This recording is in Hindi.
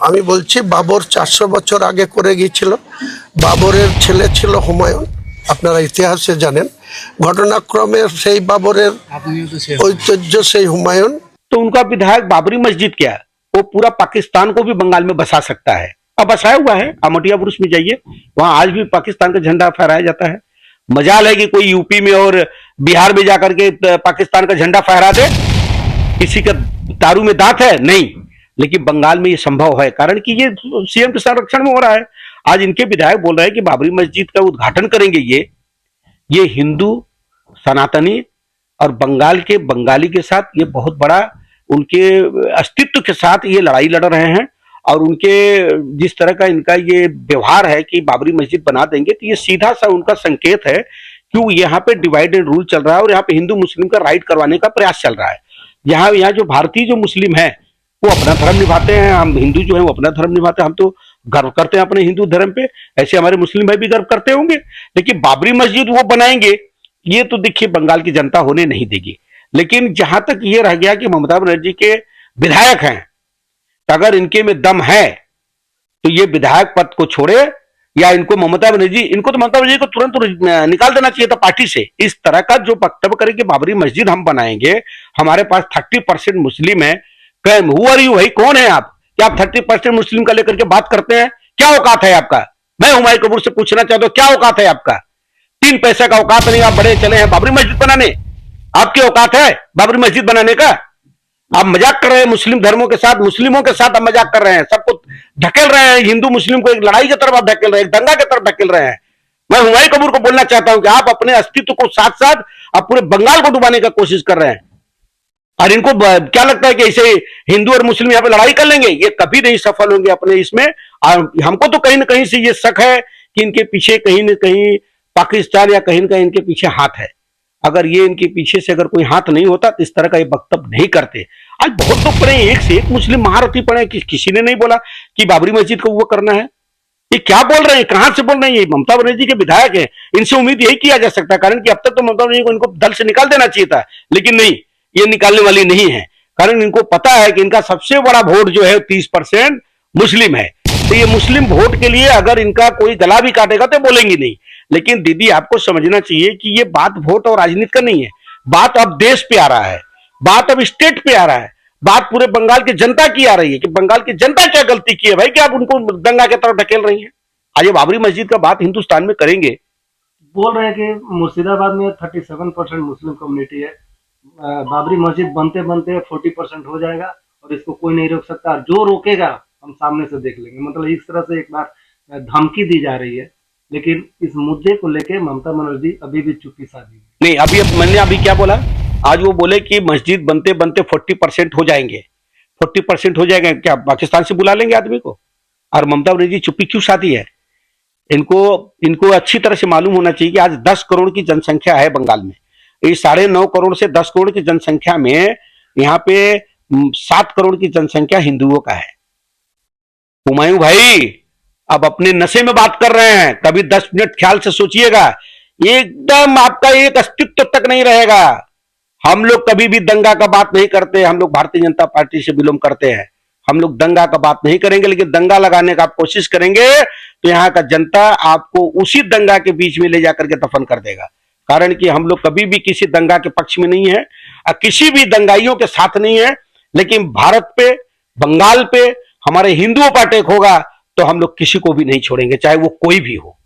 আমি বলছি বাবর 400 বছর আগে করে গিয়েছিল। বাবরের ছেলে ছিল হুমায়ুন, আপনারা ইতিহাসে জানেন। ঘটনাক্রমে সেই বাবরের ঐতিহ্য সেই হুমায়ুন। तो उनका विधायक बाबरी मस्जिद क्या वो पूरा पाकिस्तान को भी बंगाल में बसा सकता है। अब बसाया हुआ है, आमोटिया बुरुज में जाइए, वहां आज भी पाकिस्तान का झंडा फहराया जाता है। मजाल है कि कोई यूपी में और बिहार में जाकर के पाकिस्तान का झंडा फहरा दे। किसी का दारू में दांत है नहीं, लेकिन बंगाल में ये संभव है कारण कि ये सीएम के संरक्षण में हो रहा है। आज इनके विधायक बोल रहे हैं कि बाबरी मस्जिद का उद्घाटन करेंगे। ये हिंदू सनातनी और बंगाल के बंगाली के साथ ये बहुत बड़ा उनके अस्तित्व के साथ ये लड़ाई लड़ रहे हैं। और उनके जिस तरह का इनका ये व्यवहार है कि बाबरी मस्जिद बना देंगे, तो ये सीधा सा उनका संकेत है कि यहाँ पे डिवाइड एंड रूल चल रहा है और यहाँ पे हिंदू मुस्लिम का राइट करवाने का प्रयास चल रहा है। यहाँ जो भारतीय जो मुस्लिम है वो अपना धर्म निभाते हैं, हम हिंदू जो है वो अपना धर्म निभाते हैं। हम तो गर्व करते हैं अपने हिंदू धर्म पे, ऐसे हमारे मुस्लिम भाई भी गर्व करते होंगे। लेकिन बाबरी मस्जिद वो बनाएंगे ये तो देखिए बंगाल की जनता होने नहीं देगी। लेकिन जहां तक ये रह गया कि ममता बनर्जी के विधायक हैं, अगर इनके में दम है तो ये विधायक पद को छोड़े या इनको तो ममता बनर्जी को तुरंत निकाल देना चाहिए था पार्टी से। इस तरह का जो वक्तव्य करे कि बाबरी मस्जिद हम बनाएंगे, हमारे पास 30% मुस्लिम है, हु आर यू भाई, कौन है आप क्या आप 30% मुस्लिम का लेकर के बात करते हैं? क्या औकात है आपका? मैं हुमायूं कबीर से पूछना चाहता हूं, क्या औकात है आपका? 3 पैसे का औकात नहीं, आप बड़े चले हैं बाबरी मस्जिद बनाने। आपकी औकात है बाबरी मस्जिद बनाने का? आप मजाक कर रहे हैं मुस्लिम धर्मों के साथ, मुस्लिमों के साथ आप मजाक कर रहे हैं, सबको ढकेल रहे हैं, हिंदू मुस्लिम को एक लड़ाई की तरफ आप ढकेल रहे हैं, एक दंगा की तरफ ढकेल रहे हैं। मैं हुमायूं कबीर को बोलना चाहता हूं कि आप अपने अस्तित्व को साथ साथ आप पूरे बंगाल को डुबाने का कोशिश कर रहे हैं। और इनको क्या लगता है कि ऐसे हिंदू और मुस्लिम यहाँ पे लड़ाई कर लेंगे? ये कभी नहीं सफल होंगे अपने इसमें। और हमको तो कहीं ना कहीं से ये शक है कि इनके पीछे कहीं ना कहीं पाकिस्तान या कहीं ना कहीं इनके पीछे हाथ है। अगर ये इनके पीछे से अगर कोई हाथ नहीं होता तो इस तरह का ये वक्तव्य नहीं करते। आज बहुत लोग पढ़े, एक से एक मुस्लिम महारथी पढ़े, किसी ने नहीं बोला कि बाबरी मस्जिद को वो करना है। ये क्या बोल रहे हैं, कहां से बोल रहे हैं? ये ममता बनर्जी के विधायक हैं, इनसे उम्मीद यही किया जा सकता है, कारण कि अब तक तो ममता बनर्जी को इनको दल से निकाल देना चाहिए था, लेकिन नहीं, ये निकालने वाली नहीं है। कारण इनको पता है कि इनका सबसे बड़ा वोट जो है 30% मुस्लिम है। तो ये मुस्लिम वोट के लिए अगर इनका कोई गला भी काटेगा तो बोलेंगे नहीं। लेकिन दीदी आपको समझना चाहिए कि ये बात वोट और राजनीति का नहीं है, बात अब देश पे आ रहा है, बात अब स्टेट पे आ रहा है, बात पूरे बंगाल की जनता की आ रही है कि बंगाल की जनता क्या गलती की है भाई कि आप उनको दंगा की तरफ ढकेल रही है। आज ये बाबरी मस्जिद का बात हिंदुस्तान में करेंगे। बोल रहे हैं कि मुर्शिदाबाद में 37% मुस्लिम कम्युनिटी है, बाबरी मस्जिद बनते बनते 40% हो जाएगा और इसको कोई नहीं रोक सकता, जो रोकेगा हम सामने से देख लेंगे। मतलब इस तरह से एक बार धमकी दी जा रही है। लेकिन इस मुद्दे को लेके ममता बनर्जी अभी भी चुप्पी साधी नहीं। अभी मैंने अभी क्या बोला, आज वो बोले कि मस्जिद बनते बनते 40% हो जाएंगे। 40% हो जाएंगे क्या पाकिस्तान से बुला लेंगे आदमी को? और ममता बनर्जी चुप्पी क्यों साधी है? इनको अच्छी तरह से मालूम होना चाहिए कि आज 10 करोड़ की जनसंख्या है बंगाल में। इस 9.5 करोड़ से 10 करोड़ की जनसंख्या में यहाँ पे 7 करोड़ की जनसंख्या हिंदुओं का है। हुमायूं भाई अब अपने नशे में बात कर रहे हैं, कभी 10 मिनट ख्याल से सोचिएगा, एकदम आपका एक अस्तित्व तक नहीं रहेगा। हम लोग कभी भी दंगा का बात नहीं करते, हम लोग भारतीय जनता पार्टी से बिलोंग करते हैं, हम लोग दंगा का बात नहीं करेंगे। लेकिन दंगा लगाने का आप कोशिश करेंगे तो यहाँ का जनता आपको उसी दंगा के बीच में ले जाकर के दफन कर देगा। कारण कि हम लोग कभी भी किसी दंगा के पक्ष में नहीं है और किसी भी दंगाइयों के साथ नहीं है। लेकिन भारत पे, बंगाल पे हमारे हिंदुओं पर अटैक होगा तो हम लोग किसी को भी नहीं छोड़ेंगे, चाहे वो कोई भी हो।